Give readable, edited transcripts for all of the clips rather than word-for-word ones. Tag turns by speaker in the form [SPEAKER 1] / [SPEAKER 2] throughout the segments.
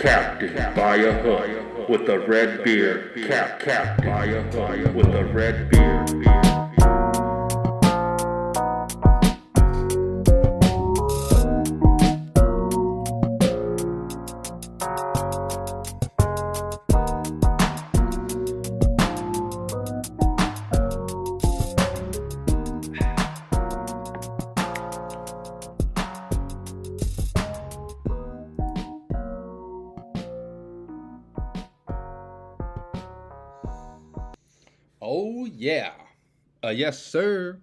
[SPEAKER 1] Captain by a hook with a red beard. Captain by a hook with a red beard.
[SPEAKER 2] Oh yeah. Yes, sir.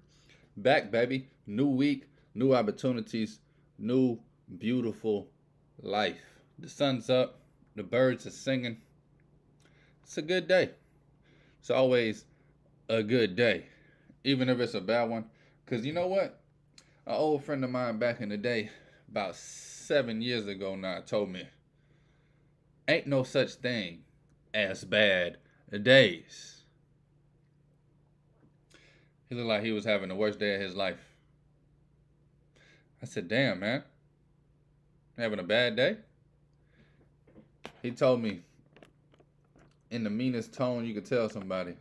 [SPEAKER 2] Back, baby. New week, new opportunities, new beautiful life. The sun's up, the birds are singing. It's a good day. It's always a good day, even if it's a bad one. Because you know what? An old friend of mine back in the day, about 7 years ago now, told me, ain't no such thing as bad days. He looked like he was having the worst day of his life. I said, damn, man. Having a bad day? He told me, in the meanest tone you could tell somebody,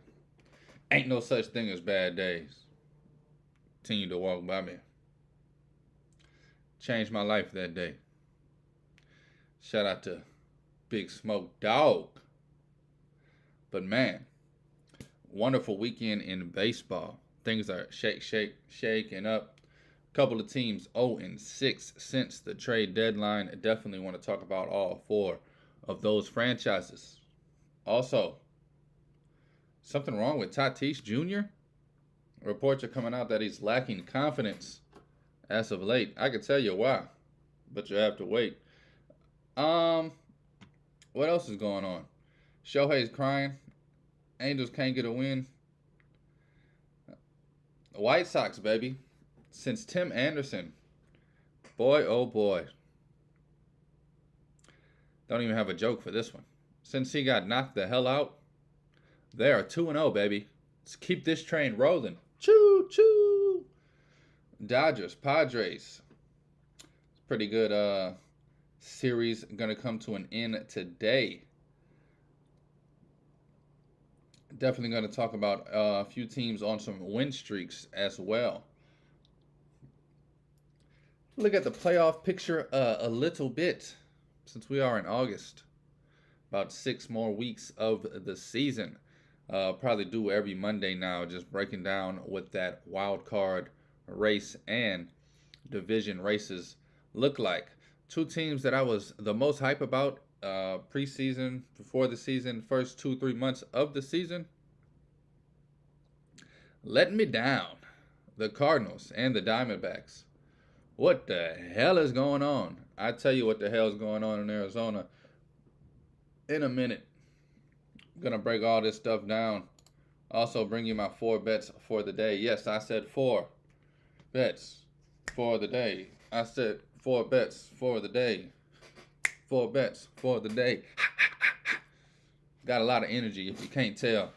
[SPEAKER 2] ain't no such thing as bad days. Continued to walk by me. Changed my life that day. Shout out to Big Smoke Dog. But man, wonderful weekend in baseball. Things are shaking up. Couple of teams 0-6 since the trade deadline. I definitely want to talk about all four of those franchises. Also, something wrong with Tatis Jr.? Reports are coming out that he's lacking confidence as of late. I can tell you why, but you have to wait. What else is going on? Shohei's crying. Angels can't get a win. White Sox, baby. Since Tim Anderson. Boy, oh boy. Don't even have a joke for this one. Since he got knocked the hell out, they are 2-0, baby. Let's keep this train rolling. Choo, choo. Dodgers, Padres. Pretty good series going to come to an end today. Definitely going to talk about a few teams on some win streaks as well. Look at the playoff picture a little bit since we are in August. About 6 more weeks of the season. Probably do every Monday now, just breaking down what that wild card race and division races look like. Two teams that I was the most hype about preseason, before the season, first 2-3 months of the season, letting me down. The Cardinals and the Diamondbacks. What the hell is going on? I tell you what the hell is going on in Arizona in a minute. I'm gonna break all this stuff down. Also bring you my 4 bets for the day. Yes, I said 4 bets for the day. I said 4 bets for the day. 4 bets for the day. Got a lot of energy if you can't tell.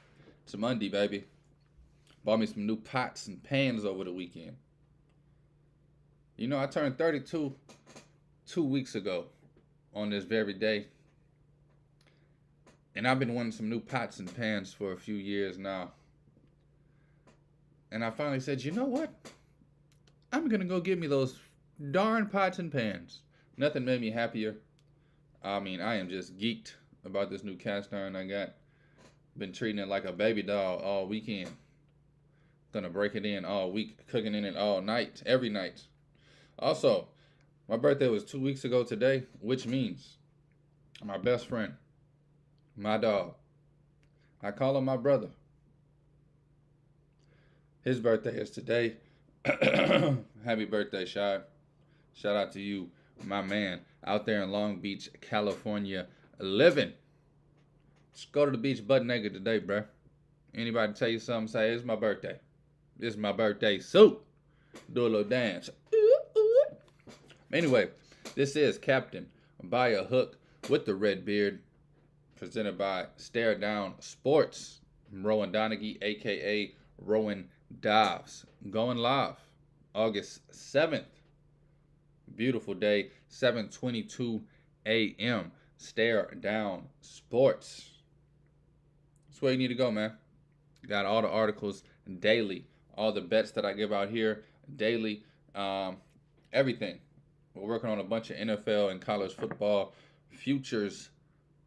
[SPEAKER 2] It's Monday, baby. Bought me some new pots and pans over the weekend. You know, I turned 32 2 weeks ago on this very day. And I've been wanting some new pots and pans for a few years now. And I finally said, you know what? I'm going to go get me those darn pots and pans. Nothing made me happier. I mean, I am just geeked about this new cast iron I got. Been treating it like a baby doll all weekend. Gonna break it in all week, cooking in it all night, every night. Also, my birthday was 2 weeks ago today, which means my best friend, my dog, I call him my brother. His birthday is today. Happy birthday, Shy. Shout out to you, my man, out there in Long Beach, California, living. Just go to the beach butt naked today, bruh. Anybody tell you something, say, it's my birthday. It's my birthday suit. Do a little dance. Anyway, this is Captain by a Hook with the red beard, presented by Stare Down Sports. I'm Rowan Donaghy, a.k.a. Rowan Dobbs. Going live August 7th. Beautiful day, 7:22 a.m. Stare Down Sports. That's where you need to go, man. Got all the articles daily, all the bets that I give out here daily, everything. We're working on a bunch of NFL and college football futures,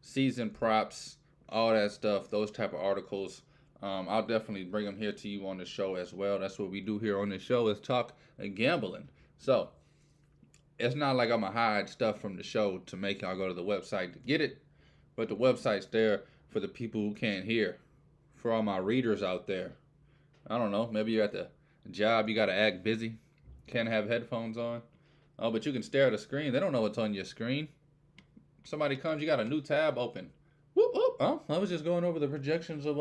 [SPEAKER 2] season props, all that stuff, those type of articles. I'll definitely bring them here to you on the show as well. That's what we do here on the show is talk gambling. So it's not like I'm going to hide stuff from the show to make y'all go to the website to get it, but the website's there for the people who can't hear. For all my readers out there, I don't know, maybe you're at the job, you got to act busy, can't have headphones on. Oh, but you can stare at a screen. They don't know what's on your screen. Somebody comes, you got a new tab open. Whoop, whoop. Oh, I was just going over the projections of,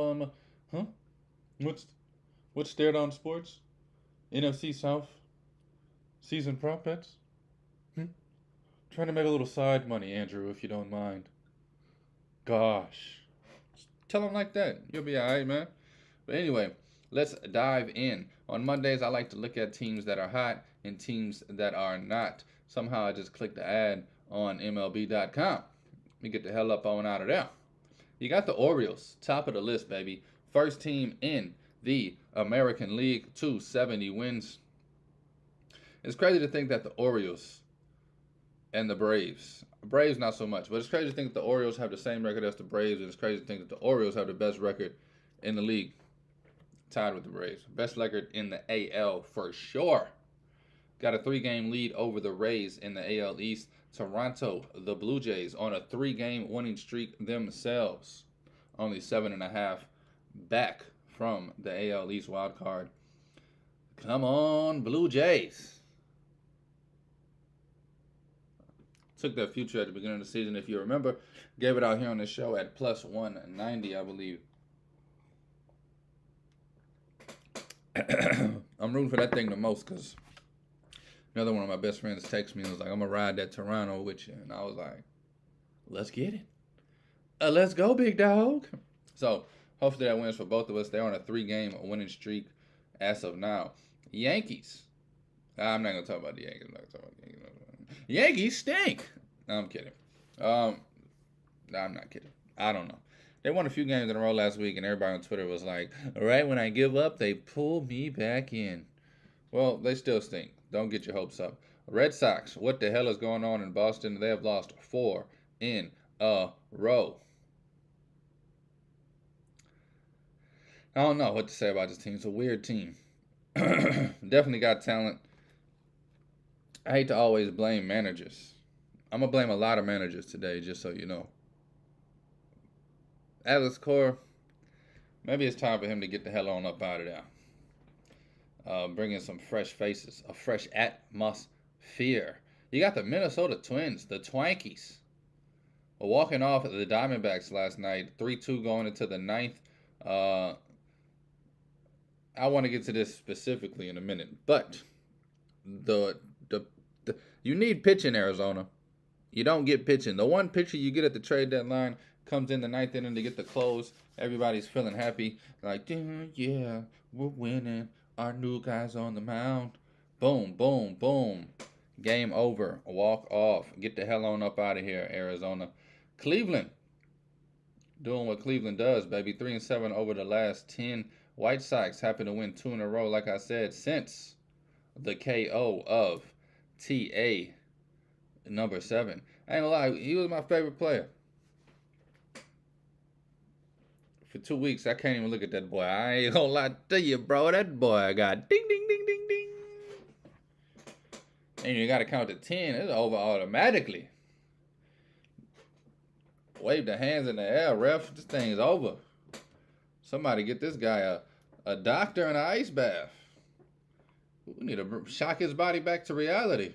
[SPEAKER 2] what's Stare Down Sports? NFC South season prop bets? Trying to make a little side money, Andrew, if you don't mind. Gosh. Tell them like that. You'll be all right, man. But anyway, let's dive in. On Mondays, I like to look at teams that are hot and teams that are not. Somehow I just clicked the ad on MLB.com. Let me get the hell up on out of there. You got the Orioles, top of the list, baby. First team in the American League, 270 wins. It's crazy to think that the Orioles and the Braves not so much, but it's crazy to think that the Orioles have the same record as the Braves, and it's crazy to think that the Orioles have the best record in the league, tied with the Braves. Best record in the AL for sure. Got a 3-game lead over the Rays in the AL East. Toronto, the Blue Jays, on a 3-game winning streak themselves. Only 7.5 back from the AL East wild card. Come on, Blue Jays. Took their future at the beginning of the season, if you remember. Gave it out here on the show at plus 190, I believe. I'm rooting for that thing the most because another one of my best friends texted me and was like, I'm going to ride that Toronto with you. And I was like, let's get it. Let's go, big dog. So hopefully that wins for both of us. They're on a 3-game winning streak as of now. Yankees. I'm not going to talk about the Yankees. Yankees stink. No, I'm kidding. No, I'm not kidding. I don't know. They won a few games in a row last week, and everybody on Twitter was like, right when I give up, they pull me back in. Well, they still stink. Don't get your hopes up. Red Sox, what the hell is going on in Boston? They have lost 4 in a row. I don't know what to say about this team. It's a weird team. Definitely got talent. I hate to always blame managers. I'm going to blame a lot of managers today, just so you know. Alex Cora, maybe it's time for him to get the hell on up out of there. Bring in some fresh faces, a fresh atmosphere. You got the Minnesota Twins, the Twankies, walking off the Diamondbacks last night, 3-2 going into the 9th. I want to get to this specifically in a minute, but you need pitching, Arizona. You don't get pitching. The one pitcher you get at the trade deadline comes in the 9th inning to get the close. Everybody's feeling happy. Like, yeah, we're winning. Our new guy's on the mound. Boom, boom, boom. Game over. Walk off. Get the hell on up out of here, Arizona. Cleveland. Doing what Cleveland does, baby. 3-7 over the last 10. White Sox happen to win 2 in a row, like I said, since the KO of T.A. number 7. I ain't gonna lie, he was my favorite player. For 2 weeks, I can't even look at that boy. I ain't gonna lie to you, bro. That boy got ding, ding, ding, ding, ding. And you gotta count to 10. It's over automatically. Wave the hands in the air, ref. This thing's over. Somebody get this guy a doctor and an ice bath. We need to shock his body back to reality.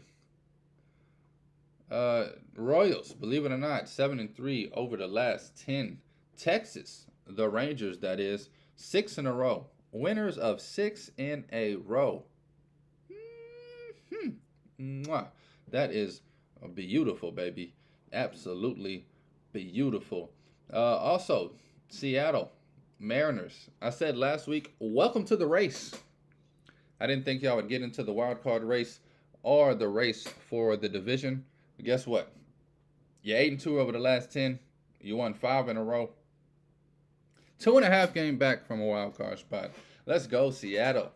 [SPEAKER 2] Royals, believe it or not, 7-3 over the last 10. Texas, the Rangers, that is, 6 in a row. Winners of 6 in a row. Mwah. That is beautiful, baby. Absolutely beautiful. Also, Seattle Mariners. I said last week, welcome to the race. I didn't think y'all would get into the wild card race or the race for the division. But guess what? You're 8-2 over the last 10. You won 5 in a row. 2.5 game back from a wild card spot. Let's go, Seattle.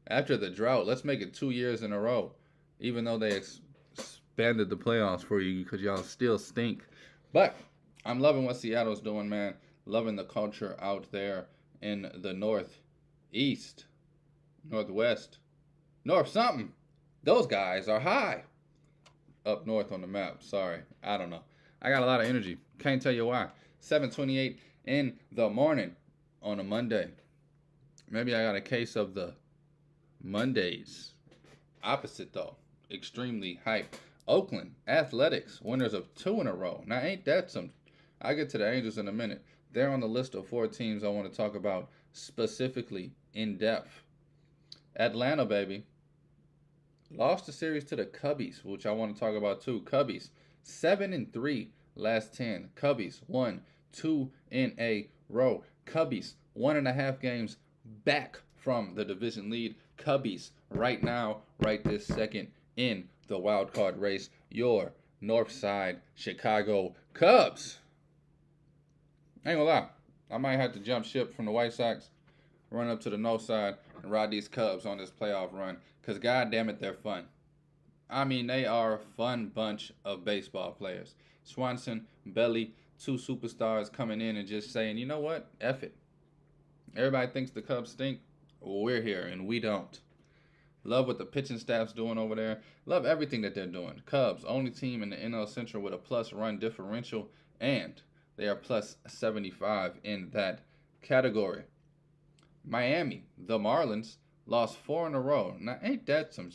[SPEAKER 2] After the drought, let's make it 2 years in a row. Even though they expanded the playoffs for you because y'all still stink. But I'm loving what Seattle's doing, man. Loving the culture out there in the northeast, northwest, north something. Those guys are high. Up north on the map. Sorry. I don't know. I got a lot of energy. Can't tell you why. 7:28 in the morning on a Monday. Maybe I got a case of the Mondays. Opposite though. Extremely hype. Oakland Athletics, winners of 2 in a row. Now ain't that some... I'll get to the Angels in a minute. They're on the list of 4 teams I want to talk about specifically in depth. Atlanta, baby. Lost the series to the Cubbies, which I want to talk about too. Cubbies, 7-3 last 10. Cubbies won 2 in a row. Cubbies, 1.5 games back from the division lead. Cubbies, right now, right this second, in the wild card race. Your Northside Chicago Cubs. I ain't gonna lie, I might have to jump ship from the White Sox, run up to the north side, and ride these Cubs on this playoff run. Because, God damn it, they're fun. I mean, they are a fun bunch of baseball players. Swanson, Belly, 2 superstars coming in and just saying, you know what? F it. Everybody thinks the Cubs stink. We're here, and we don't. Love what the pitching staff's doing over there. Love everything that they're doing. Cubs, only team in the NL Central with a plus run differential, and they are plus 75 in that category. Miami, the Marlins, lost 4 in a row. Now, ain't that some...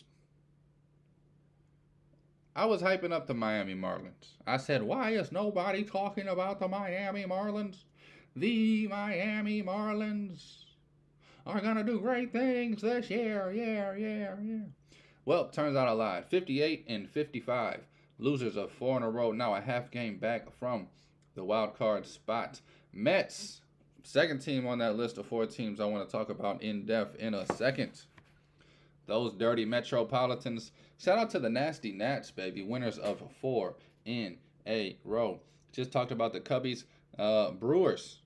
[SPEAKER 2] I was hyping up the Miami Marlins. I said, why is nobody talking about the Miami Marlins? The Miami Marlins are going to do great things this year. Yeah. Well, turns out I lied. 58-55. Losers of 4 in a row. Now a half game back from the wild card spot. Mets, second team on that list of 4 teams I want to talk about in depth in a second. Those dirty Metropolitans. Shout out to the Nasty Nats, baby. Winners of 4 in a row. Just talked about the Cubbies. Brewers,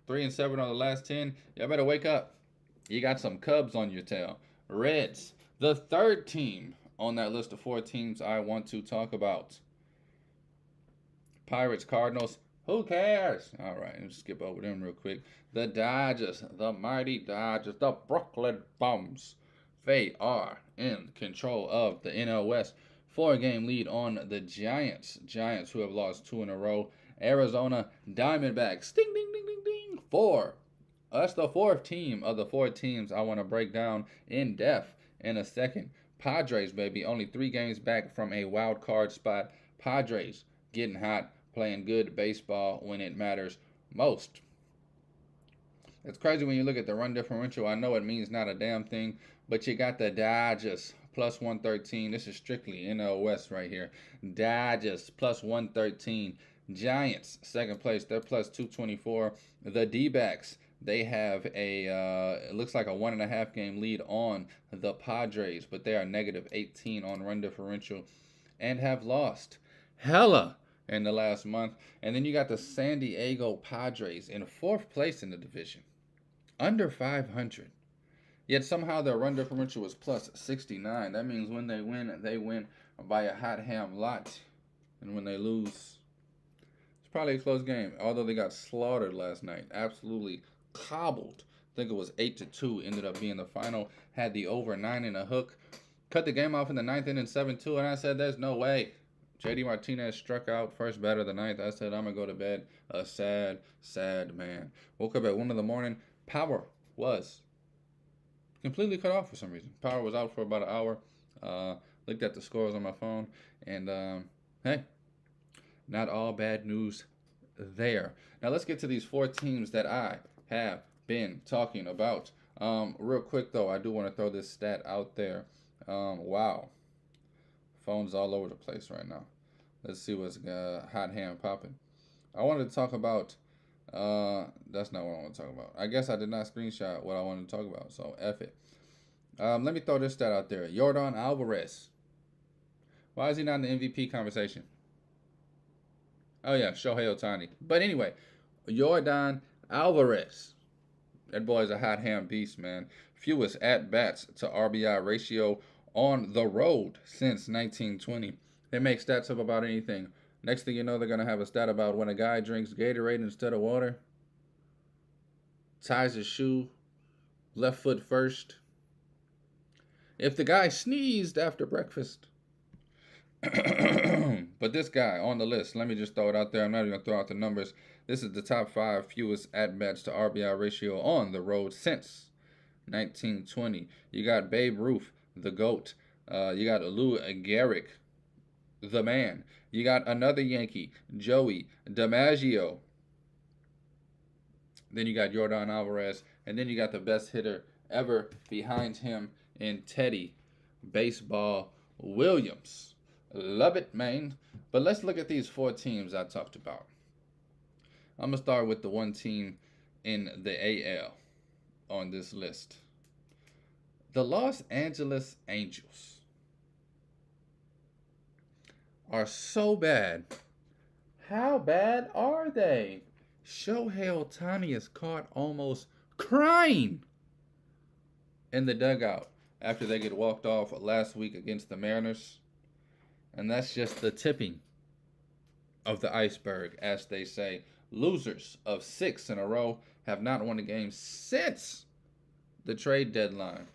[SPEAKER 2] 3-7 on the last 10. Y'all better wake up. You got some Cubs on your tail. Reds, the third team on that list of 4 teams I want to talk about. Pirates, Cardinals. Who cares? All right, let's skip over them real quick. The Dodgers, the mighty Dodgers, the Brooklyn Bums. They are in control of the NL West. 4-game lead on the Giants. Giants who have lost 2 in a row. Arizona Diamondbacks. Ding, ding, ding, ding, ding. 4. That's the 4th team of the 4 teams I want to break down in depth in a second. Padres, baby, only 3 games back from a wild card spot. Padres getting hot, playing good baseball when it matters most. It's crazy when you look at the run differential. I know it means not a damn thing, but you got the Dodgers plus 113. This is strictly NL West right here. Dodgers plus 113. Giants, second place. They're plus 224. The D-backs, they have it looks like a 1.5 game lead on the Padres, but they are negative 18 on run differential and have lost hella in the last month. And then you got the San Diego Padres in 4th place in the division, under 500. Yet somehow their run differential is plus 69. That means when they win by a hot ham lot. And when they lose, it's probably a close game. Although they got slaughtered last night. Absolutely cobbled. I think it was 8-2. Ended up being the final. Had the over 9 and a hook. Cut the game off in the 9th inning 7-2. And I said, there's no way. JD Martinez struck out first batter of the 9th. I said, I'm going to go to bed. A sad, sad man. Woke up at 1 in the morning. Power was completely cut off for some reason. Power was out for about an hour. Looked at the scores on my phone. And, hey, not all bad news there. Now, let's get to these 4 teams that I have been talking about. Real quick, though, I do want to throw this stat out there. Wow. Phone's all over the place right now. Let's see what's hot hand popping. I wanted to talk about... that's not what I want to talk about. I guess I did not screenshot what I wanted to talk about, so F it. Let me throw this stat out there. Yordan Alvarez. Why is he not in the MVP conversation? Oh yeah, Shohei Ohtani. But anyway, Yordan Alvarez. That boy's a hot hand beast, man. Fewest at bats to RBI ratio on the road since 1920. They make stats up about anything. Next thing you know, they're gonna have a stat about when a guy drinks Gatorade instead of water, ties his shoe, left foot first. If the guy sneezed after breakfast. But this guy on the list, let me just throw it out there. I'm not even gonna throw out the numbers. This is the top 5 fewest at bats to RBI ratio on the road since 1920. You got Babe Ruth, the GOAT. You got Lou Gehrig, the man. You got another Yankee, Joey DiMaggio. Then you got Yordan Alvarez. And then you got the best hitter ever behind him in Teddy Baseball Williams. Love it, man. But let's look at these 4 teams I talked about. I'm going to start with the one team in the AL on this list. The Los Angeles Angels are so bad. How bad are they? Shohei Ohtani is caught almost crying in the dugout after they get walked off last week against the Mariners. And that's just the tipping of the iceberg, as they say. Losers of 6 in a row have not won a game since the trade deadline.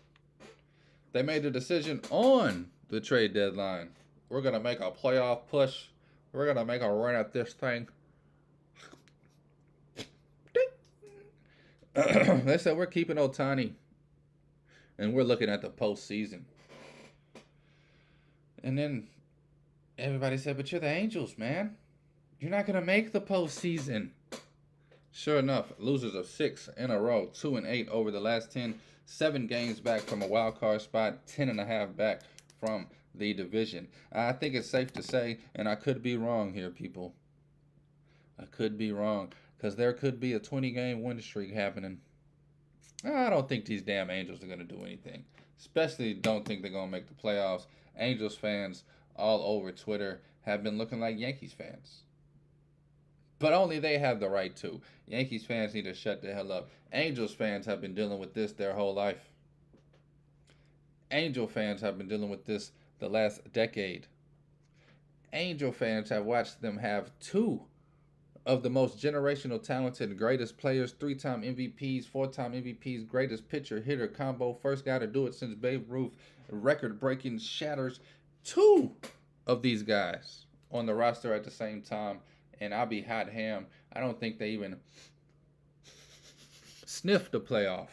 [SPEAKER 2] They made a decision on the trade deadline. We're going to make a playoff push. We're going to make a run at this thing. They said we're keeping Ohtani. And we're looking at the postseason. And then everybody said, but you're the Angels, man. You're not going to make the postseason. Sure enough, losers of 6 in a row, 2-8 over the last 10, 7 games back from a wild card spot, 10.5 back from the division. I think it's safe to say, and I could be wrong here, people. I could be wrong, because there could be a 20-game win streak happening. I don't think these damn Angels are going to do anything. Especially don't think they're going to make the playoffs. Angels fans all over Twitter have been looking like Yankees fans. But only they have the right to. Yankees fans need to shut the hell up. Angels fans have been dealing with this their whole life. Angel fans have been dealing with this the last decade. Angel fans have watched them have 2 of the most generational talented, greatest players, 3-time MVPs, 4-time MVPs, greatest pitcher, hitter combo, first guy to do it since Babe Ruth, record-breaking shatters. 2 of these guys on the roster at the same time, and I'll be hot ham. I don't think they even sniffed the playoff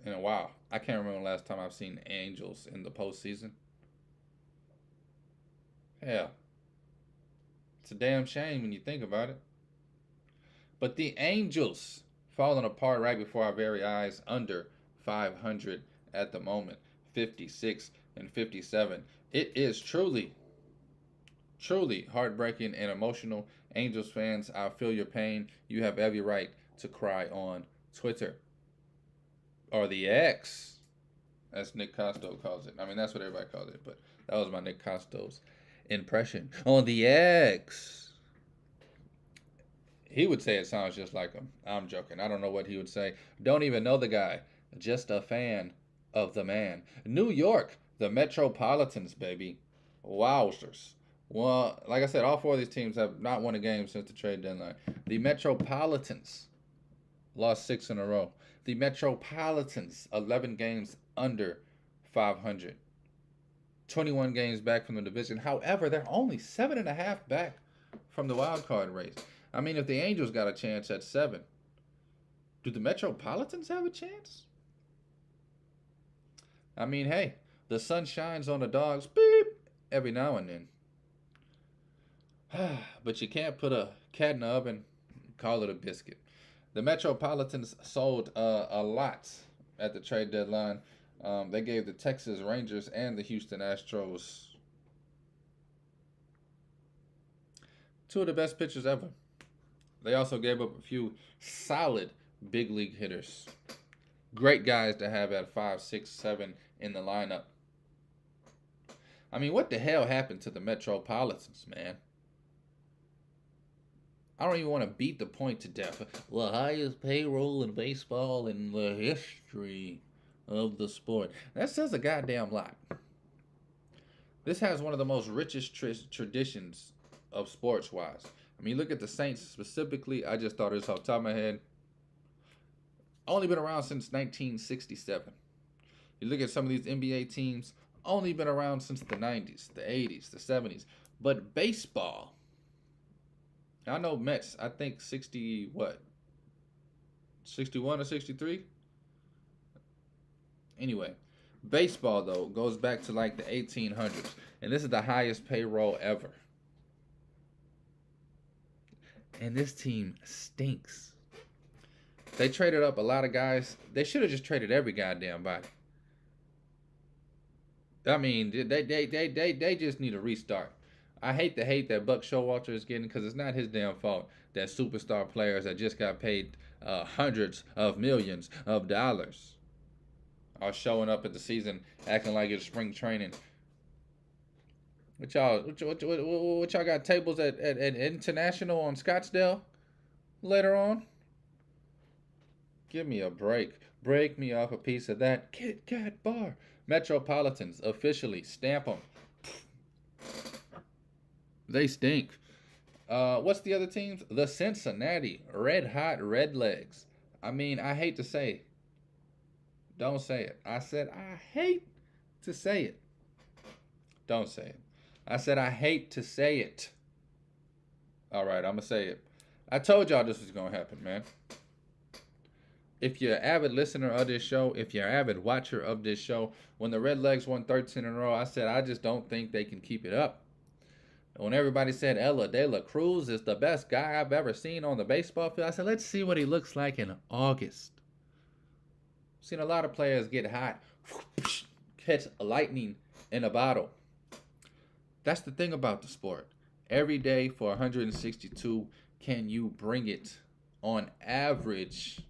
[SPEAKER 2] in a while. I can't remember the last time I've seen Angels in the postseason. Hell, it's a damn shame when you think about it. But the Angels falling apart right before our very eyes, under 500 at the moment, 56 and 57. It is truly heartbreaking and emotional. Angels fans, I feel your pain. You have every right to cry on Twitter. Or the X, as Nick Costo calls it. I mean, that's what everybody calls it, but that was my Nick Costo's impression. On the X. He would say it sounds just like him. I'm joking. I don't know what he would say. Don't even know the guy. Just a fan of the man. New York, the Metropolitans, baby. Wowzers. Well, like I said, all 4 of these teams have not won a game since the trade deadline. The Metropolitans lost 6 in a row. The Metropolitans, 11 games under 500. 21 games back from the division. However, they're only 7.5 back from the wild card race. I mean, if the Angels got a chance at 7, do the Metropolitans have a chance? I mean, hey, the sun shines on the dogs, beep, every now and then. But you can't put a cat in the oven and call it a biscuit. The Metropolitans sold a lot at the trade deadline. They gave the Texas Rangers and the Houston Astros 2 of the best pitchers ever. They also gave up a few solid big league hitters. Great guys to have at 5, 6, 7 in the lineup. I mean, what the hell happened to the Metropolitans, man? I don't even want to beat the point to death. The highest payroll in baseball in the history of the sport. That says a goddamn lot. This has one of the most richest traditions of sports wise. I mean, look at the Saints specifically. I just thought it was off the top of my head. Only been around since 1967. You look at some of these NBA teams, only been around since the 90s, the 80s, the 70s. But baseball, I know Mets, I think 60, what? 61 or 63? Anyway, baseball, though, goes back to like the 1800s. And this is the highest payroll ever. And this team stinks. They traded up a lot of guys. They should have just traded every goddamn body. I mean, they just need a restart. I hate the hate that Buck Showalter is getting because it's not his damn fault that superstar players that just got paid hundreds of millions of dollars are showing up at the season acting like it's spring training. What y'all got tables at International on Scottsdale later on? Give me a break. Break me off a piece of that Kit Kat bar. Metropolitans, officially, stamp them. They stink. What's the other teams? The Cincinnati Red Hot Redlegs. I mean, I hate to say it. Don't say it. I said I hate to say it. Don't say it. I said I hate to say it. All right, I'm going to say it. I told y'all this was going to happen, man. If you're an avid listener of this show, if you're an avid watcher of this show, when the Redlegs won 13 in a row, I said I just don't think they can keep it up. When everybody said Ella De La Cruz is the best guy I've ever seen on the baseball field, I said, let's see what he looks like in August. Seen a lot of players get hot, catch lightning in a bottle. That's the thing about the sport. Every day for 162, can you bring it on average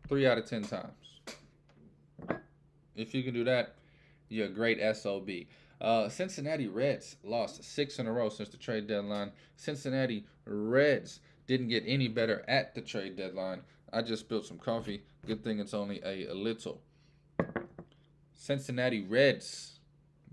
[SPEAKER 2] 3 out of 10 times? If you can do that, you're a great SOB. Cincinnati Reds lost 6 in a row since the trade deadline. Cincinnati Reds didn't get any better at the trade deadline. I just spilled some coffee. Good thing it's only a little. Cincinnati Reds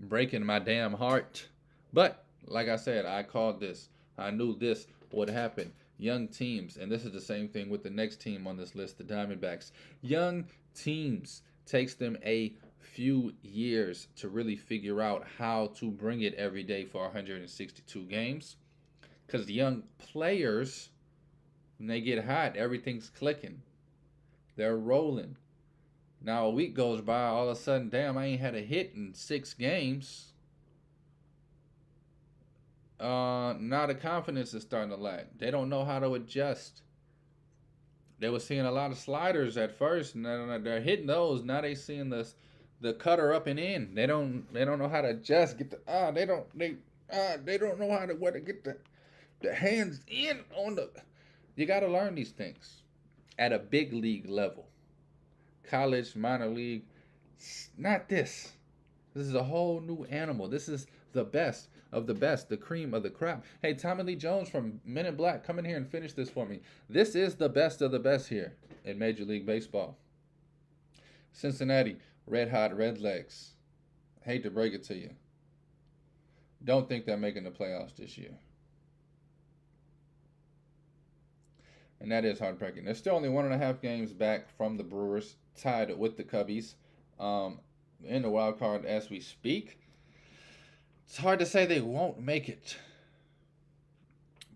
[SPEAKER 2] breaking my damn heart. But, like I said, I called this. I knew this would happen. Young teams, and this is the same thing with the next team on this list, the Diamondbacks. Young teams takes them a few years to really figure out how to bring it every day for 162 games. Because the young players, when they get hot, everything's clicking. They're rolling. Now a week goes by, all of a sudden, damn, I ain't had a hit in 6 games. Now the confidence is starting to lag. They don't know how to adjust. They were seeing a lot of sliders at first, and they're hitting those. Now they seeing the cutter up and in. They don't know how to adjust. Get the they don't know how to where to get the hands in on the. You got to learn these things at a big league level. College, minor league, not this. This is a whole new animal. This is the best of the best, the cream of the crop. Hey, Tommy Lee Jones from Men in Black, come in here and finish this for me. This is the best of the best here in Major League Baseball. Cincinnati Red Hot Redlegs. Hate to break it to you. Don't think they're making the playoffs this year. And that is heartbreaking. They're still only 1.5 games back from the Brewers, tied with the Cubbies in the wild card as we speak. It's hard to say they won't make it.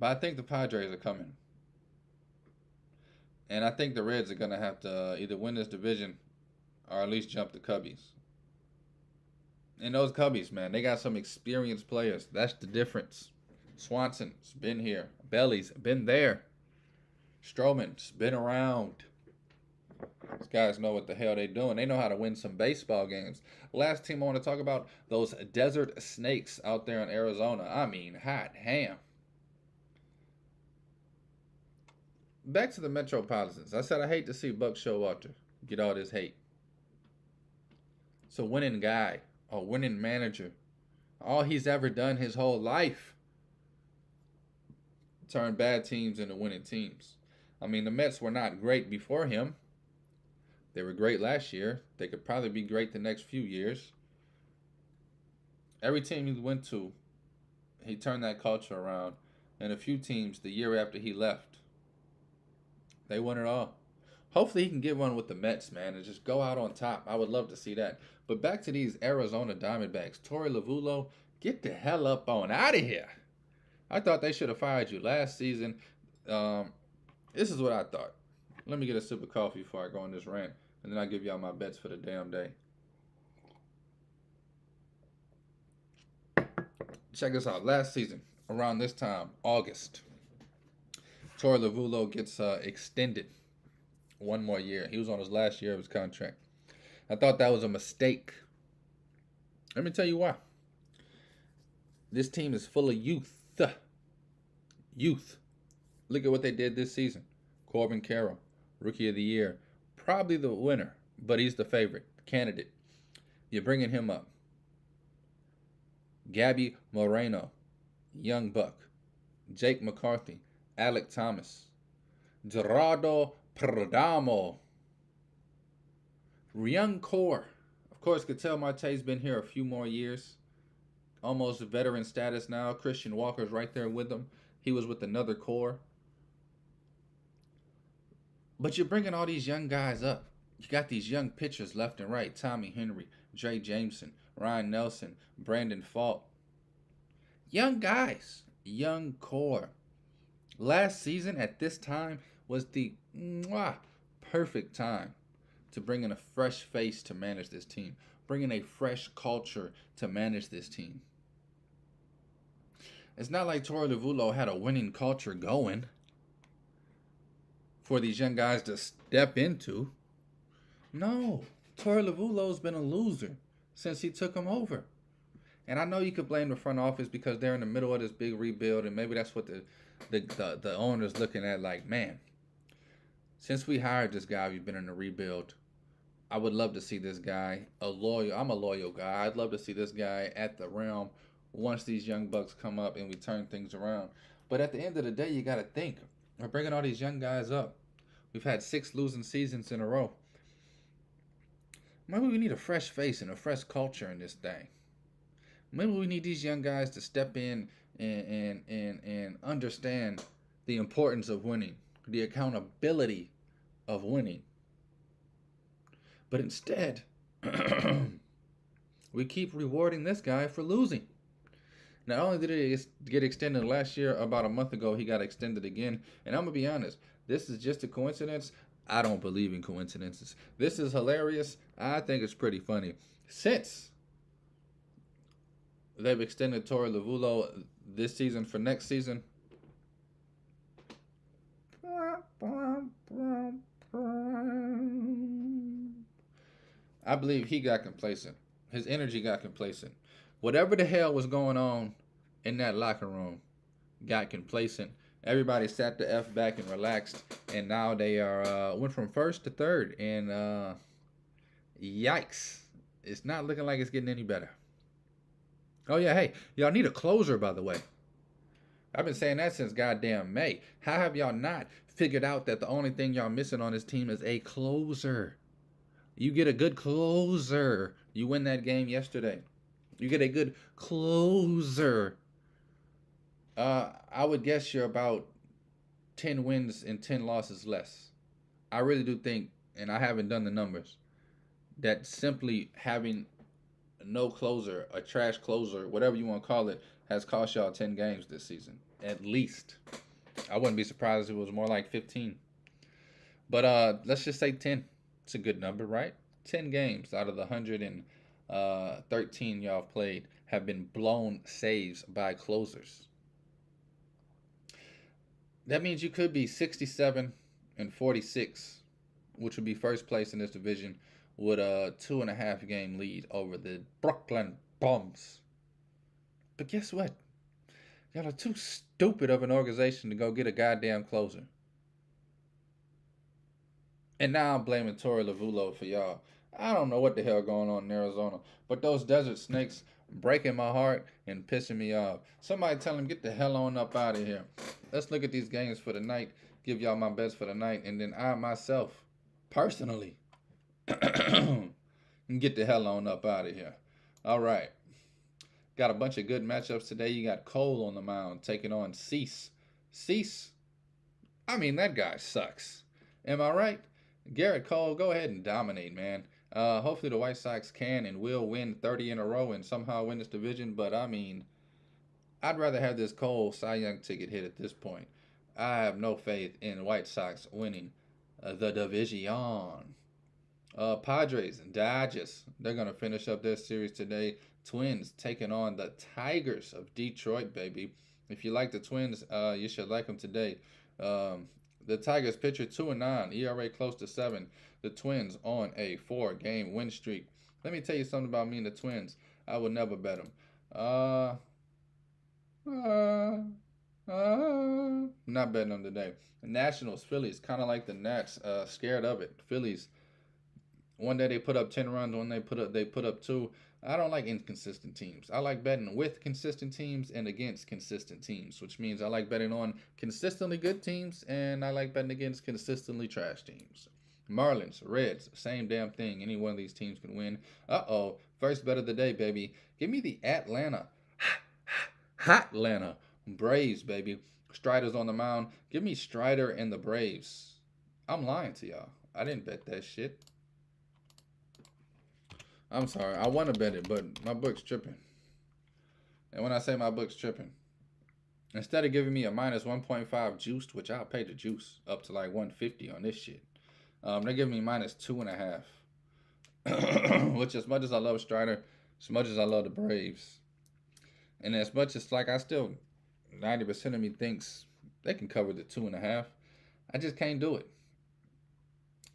[SPEAKER 2] But I think the Padres are coming. And I think the Reds are going to have to either win this division or at least jump the Cubbies. And those Cubbies, man, they got some experienced players. That's the difference. Swanson's been here. Belly's been there. Stroman's been around. These guys know what the hell they're doing. They know how to win some baseball games. Last team I want to talk about, those Desert Snakes out there in Arizona. I mean, hot ham. Back to the Metropolitans. I said I hate to see Buck Showalter get all this hate. It's a winning guy. a winning manager. All he's ever done his whole life, turn bad teams into winning teams. I mean, the Mets were not great before him. They were great last year. They could probably be great the next few years. Every team he went to, he turned that culture around. And a few teams, the year after he left, they won it all. Hopefully he can get one with the Mets, man, and just go out on top. I would love to see that. But back to these Arizona Diamondbacks. Torey Lovullo, get the hell up on out of here. I thought they should have fired you last season. This is what I thought. Let me get a sip of coffee before I go on this rant, and then I'll give y'all my bets for the damn day. Check this out. Last season, around this time, August, Torey Lovullo gets extended one more year. He was on his last year of his contract. I thought that was a mistake. Let me tell you why. This team is full of youth. Youth. Look at what they did this season. Corbin Carroll, Rookie of the Year. Probably the winner, but he's the favorite candidate. You're bringing him up. Gabby Moreno, Young Buck. Jake McCarthy, Alec Thomas. Gerardo Perdomo. Young core. Of course, Ketel Marte's been here a few more years. Almost veteran status now. Christian Walker's right there with him. He was with another core. But you're bringing all these young guys up. You got these young pitchers left and right. Tommy Henry, Jay Jameson, Ryan Nelson, Brandon Falk. Young guys. Young core. Last season at this time was the perfect time to bring in a fresh face to manage this team. Bring in a fresh culture to manage this team. It's not like Torey Lovullo had a winning culture going for these young guys to step into. No, Torey Lovullo's been a loser since he took him over. And I know you could blame the front office because they're in the middle of this big rebuild, and maybe that's what the owner's looking at like, man, since we hired this guy, we've been in a rebuild. I would love to see this guy, I'm a loyal guy. I'd love to see this guy at the realm once these young bucks come up and we turn things around. But at the end of the day, you got to think. We're bringing all these young guys up. We've had 6 losing seasons in a row. Maybe we need a fresh face and a fresh culture in this thing. Maybe we need these young guys to step in and understand the importance of winning, the accountability of winning. But instead, we keep rewarding this guy for losing. Not only did he get extended last year, about a month ago, he got extended again. And I'm going to be honest, this is just a coincidence. I don't believe in coincidences. This is hilarious. I think it's pretty funny. Since they've extended Torey Lovullo this season for next season, I believe he got complacent. His energy got complacent. Whatever the hell was going on in that locker room got complacent. Everybody sat the F back and relaxed, and now they are went from first to third, and yikes. It's not looking like it's getting any better. Oh yeah, hey, y'all need a closer, by the way. I've been saying that since goddamn May. How have y'all not figured out that the only thing y'all missing on this team is a closer? You get a good closer. You win that game yesterday. You get a good closer. I would guess you're about 10 wins and 10 losses less. I really do think, and I haven't done the numbers, that simply having no closer, a trash closer, whatever you want to call it, has cost y'all 10 games this season. At least. I wouldn't be surprised if it was more like 15. But let's just say 10. It's a good number, right? 10 games out of the 113 y'all have played have been blown saves by closers. That means you could be 67 and 46, which would be first place in this division with a 2.5 game lead over the Brooklyn Bums. But guess what? Y'all are too stupid of an organization to go get a goddamn closer. And now I'm blaming Torey Lovullo for y'all. I don't know what the hell going on in Arizona, but those desert snakes breaking my heart and pissing me off. Somebody tell them get the hell on up out of here. Let's look at these games for the night. Give y'all my best for the night, and then I myself, personally, and get the hell on up out of here. All right. Got a bunch of good matchups today. You got Cole on the mound taking on Cease. Cease, I mean, that guy sucks. Am I right? Garrett Cole, go ahead and dominate, man. Hopefully the White Sox can and will win 30 in a row and somehow win this division. But, I mean, I'd rather have this Cole Cy Young ticket hit at this point. I have no faith in White Sox winning the division. Padres and Dodgers, they're going to finish up their series today. Twins taking on the Tigers of Detroit, baby. If you like the Twins, you should like them today. The Tigers pitcher 2-9, ERA close to 7. The Twins on a 4-game win streak. Let me tell you something about me and the Twins. I would never bet them. Not betting them today. The Nationals, Phillies, kind of like the Nats, scared of it. Phillies, one day they put up 10 runs, one day they put up 2. I don't like inconsistent teams. I like betting with consistent teams and against consistent teams, which means I like betting on consistently good teams and I like betting against consistently trash teams. Marlins, Reds, same damn thing. Any one of these teams can win. Uh-oh, first bet of the day, baby. Give me the Atlanta Braves, baby. Strider's on the mound. Give me Strider and the Braves. I'm lying to y'all. I didn't bet that shit. I'm sorry. I want to bet it, but my book's tripping. And when I say my book's tripping, instead of giving me a minus 1.5 juiced, which I'll pay the juice up to like 150 on this shit, they're giving me minus 2.5. Which, as much as I love Strider, as much as I love the Braves, and as much as like I still 90% of me thinks they can cover the 2.5, I just can't do it.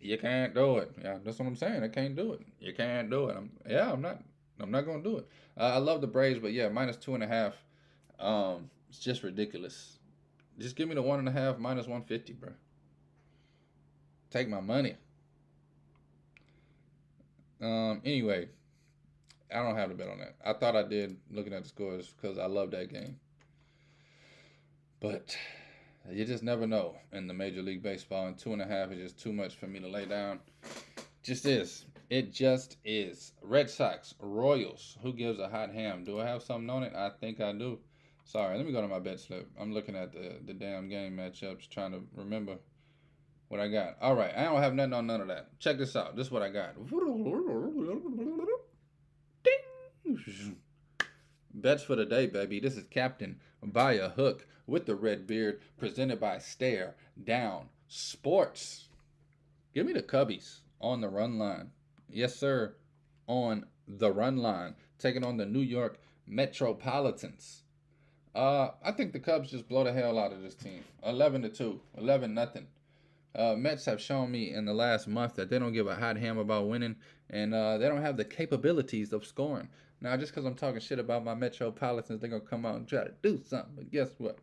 [SPEAKER 2] You can't do it. Yeah, that's what I'm saying. I can't do it. You can't do it. I'm not gonna do it. I love the Braves, but yeah, minus 2.5. It's just ridiculous. Just give me the 1.5 minus 150, bro. Take my money. Anyway, I don't have to bet on that. I thought I did looking at the scores because I love that game. But you just never know in the Major League Baseball, and 2.5 is just too much for me to lay down. Just is. It just is. Red Sox, Royals. Who gives a hot ham? Do I have something on it? I think I do. Sorry, let me go to my bet slip. I'm looking at the damn game matchups, trying to remember what I got. All right, I don't have nothing on none of that. Check this out. This is what I got. Ding! Bets for the day, baby. This is Captain by a Hook with the Red Beard, presented by Stare Down Sports. Give me the Cubbies on the run line. Yes, sir, on the run line. Taking on the New York Metropolitans. I think the Cubs just blow the hell out of this team. 11-2, 11-0. Mets have shown me in the last month that they don't give a hot ham about winning, and they don't have the capabilities of scoring. Now, just because I'm talking shit about my Metropolitans, they're going to come out and try to do something. But guess what?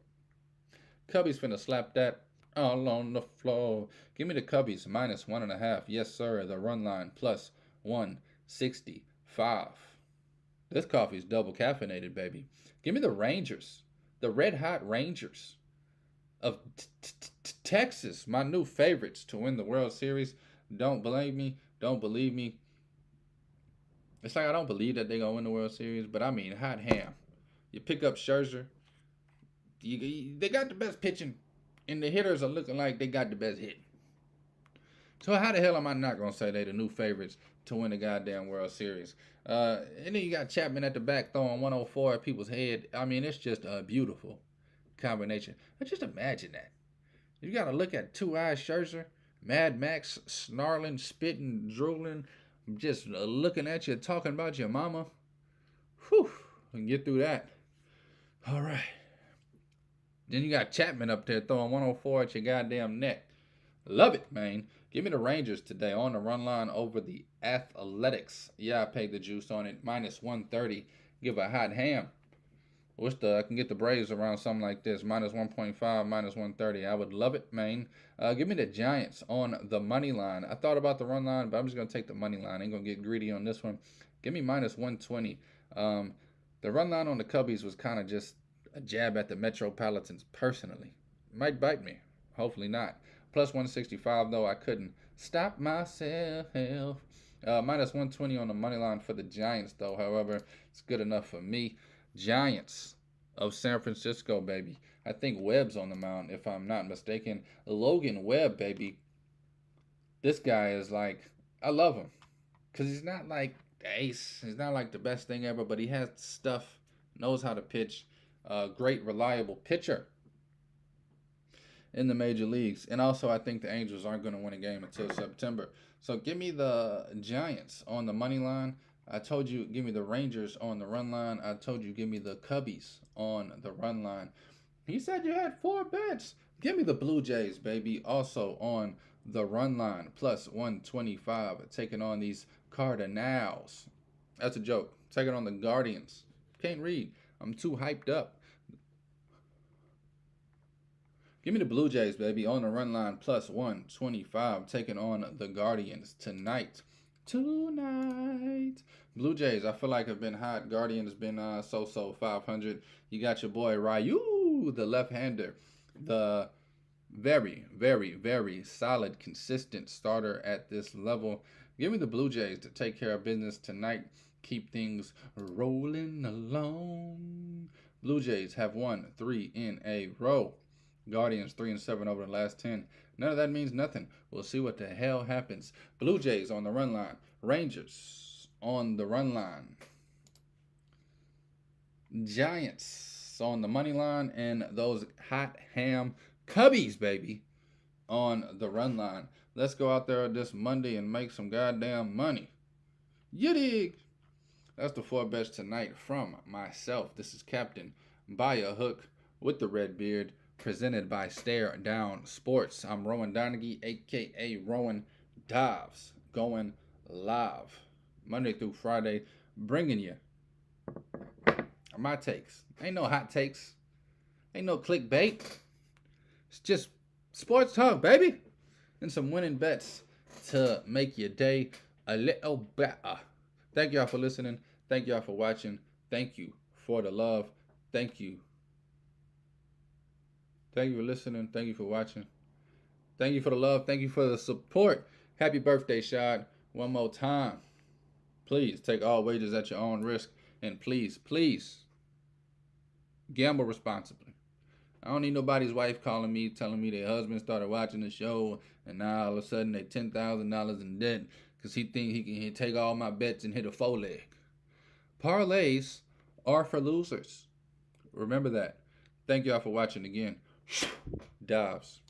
[SPEAKER 2] Cubbies finna slap that all on the floor. Give me the Cubbies minus 1.5. Yes, sir. The run line plus 165. This coffee's double caffeinated, baby. Give me the Rangers. The red hot Rangers of Texas. My new favorites to win the World Series. Don't blame me. Don't believe me. It's like I don't believe that they're going to win the World Series, but I mean, hot ham. You pick up Scherzer. They got the best pitching, and the hitters are looking like they got the best hitting. So how the hell am I not going to say they're the new favorites to win the goddamn World Series? And then you got Chapman at the back throwing 104 at people's head. I mean, it's just a beautiful combination. But just imagine that. You got to look at Two-Eyed Scherzer, Mad Max, snarling, spitting, drooling, just looking at you, talking about your mama. Whew, we can get through that. All right. Then you got Chapman up there throwing 104 at your goddamn neck. Love it, man. Give me the Rangers today on the run line over the Athletics. Yeah, I paid the juice on it. Minus 130. Give a hot ham. I can get the Braves around something like this, minus 1.5, minus 130. I would love it, man. Give me the Giants on the money line. I thought about the run line, but I'm just gonna take the money line. I ain't gonna get greedy on this one. Give me minus 120. The run line on the Cubbies was kind of just a jab at the Metropolitans personally. Might bite me. Hopefully not. Plus 165 though, I couldn't stop myself. Minus 120 on the money line for the Giants though. However, it's good enough for me. Giants of San Francisco, baby. I think Webb's on the mound, if I'm not mistaken. Logan Webb, baby. This guy is like, I love him. Because he's not like ace. He's not like the best thing ever, but he has stuff, knows how to pitch. Great, reliable pitcher in the major leagues. And also, I think the Angels aren't going to win a game until September. So give me the Giants on the money line. I told you, give me the Rangers on the run line. I told you, give me the Cubbies on the run line. He said you had 4 bets. Give me the Blue Jays, baby, also on the run line. Plus 125, taking on these Cardinals. That's a joke. Taking on the Guardians. Can't read. I'm too hyped up. Give me the Blue Jays, baby, on the run line. Plus 125, taking on the Guardians tonight. Blue Jays, I feel like have been hot. Guardians been so 500. You got your boy Ryu, the left-hander, the very, very, very solid, consistent starter at this level. Give me the Blue Jays to take care of business tonight. Keep things rolling along. Blue Jays have won 3 in a row. Guardians 3-7 over the last 10. None of that means nothing. We'll see what the hell happens. Blue Jays on the run line. Rangers on the run line. Giants on the money line. And those hot ham Cubbies, baby, on the run line. Let's go out there this Monday and make some goddamn money. You dig? That's the 4 bets tonight from myself. This is Captain Buy a Hook with the red beard, presented by Stare Down Sports. I'm Rowan Donaghy, a.k.a. Rowan Dobbs, going live Monday through Friday, bringing you my takes. Ain't no hot takes. Ain't no clickbait. It's just sports talk, baby. And some winning bets to make your day a little better. Thank y'all for listening. Thank y'all for watching. Thank you for the love. Thank you. Thank you for listening. Thank you for watching. Thank you for the love. Thank you for the support. Happy birthday, Shad. One more time. Please take all wagers at your own risk. And please, please, gamble responsibly. I don't need nobody's wife calling me, telling me their husband started watching the show, and now all of a sudden they $10,000 in debt because he think he can take all my bets and hit a 4-leg. Parlays are for losers. Remember that. Thank y'all for watching again. Dobbs.